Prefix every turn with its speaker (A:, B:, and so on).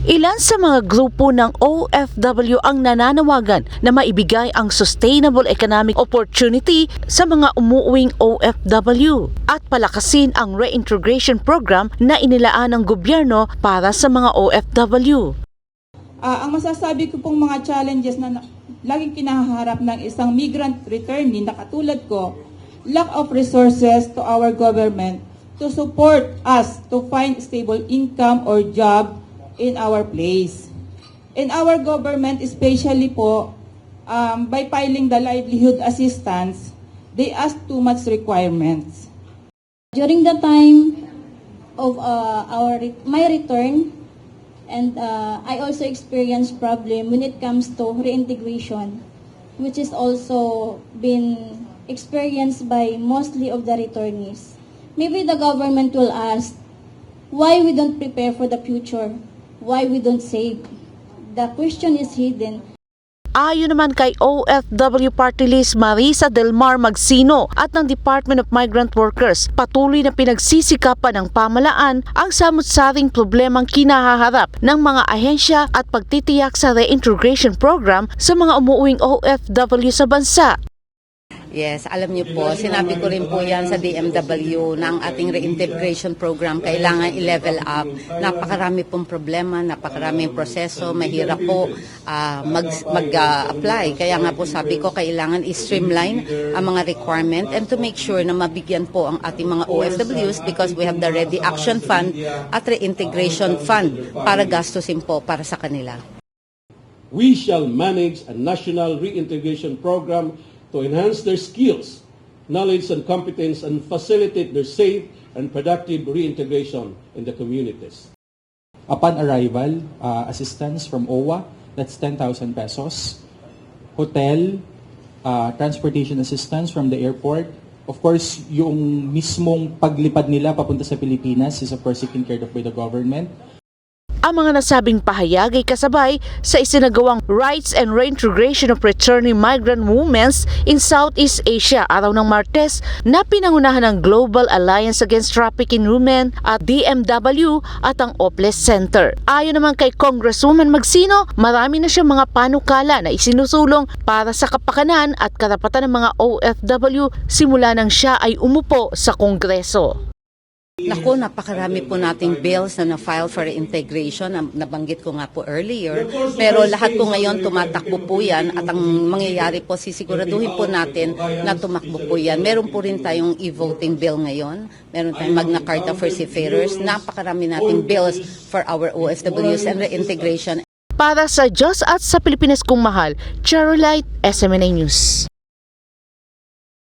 A: Ilan sa mga grupo ng OFW ang nananawagan na maibigay ang sustainable economic opportunity sa mga umuuwing OFW at palakasin ang reintegration program na inilaan ng gobyerno para sa mga OFW.
B: Ang masasabi ko pong mga challenges na laging kinaharap ng isang migrant returnee na katulad ko, lack of resources to our government to support us to find stable income or job in our place. In our government, especially po, by filing the livelihood assistance, they ask too much requirements.
C: During the time of my return, and I also experienced problem when it comes to reintegration, which is also been experienced by mostly of the returnees. Maybe the government will ask, why we don't prepare for the future? Why we don't save? The question is hidden.
A: Ayon naman kay OFW Party List Marisa Del Mar Magsino at ng Department of Migrant Workers, patuloy na pinagsisikapan ng pamahalaan ang samut-saring problemang kinahaharap ng mga ahensya at pagtitiyak sa reintegration program sa mga umuuwing OFW sa bansa.
D: Yes, alam niyo po, sinabi ko rin po yan sa DMW na ang ating reintegration program kailangan i-level up. Napakarami pong problema, napakaraming proseso, mahirap po mag-apply. Kaya nga po sabi ko, kailangan i-streamline ang mga requirement and to make sure na mabigyan po ang ating mga OFWs because we have the Ready Action Fund at Reintegration Fund para gastusin po para sa kanila.
E: We shall manage a national reintegration program to enhance their skills, knowledge and competence and facilitate their safe and productive reintegration in the communities.
F: Upon arrival, assistance from OWA, that's 10,000 pesos. Hotel, transportation assistance from the airport. Of course, yung mismong paglipad nila papunta sa Pilipinas is of course taken care of by the government.
A: Ang mga nasabing pahayag ay kasabay sa isinagawang Rights and Reintegration of Returning Migrant Women in Southeast Asia araw ng Martes na pinangunahan ng Global Alliance Against Trafficking in Women at DMW at ang Oples Center. Ayon naman kay Congresswoman Magsino, marami na siyang mga panukala na isinusulong para sa kapakanan at karapatan ng mga OFW simula nang siya ay umupo sa Kongreso.
D: Naku, napakarami po nating bills na na-file for integration, nabanggit ko nga po earlier. Pero lahat po ngayon tumatakbo po yan at ang mangyayari po, sisiguraduhin po natin na tumakbo po yan. Meron po rin tayong e-voting bill ngayon. Meron tayong Magna Carta for Seafarers. Napakarami nating bills for our OFWs and reintegration.
A: Para sa Diyos at sa Pilipinas kong mahal, Charolite, SMNA News.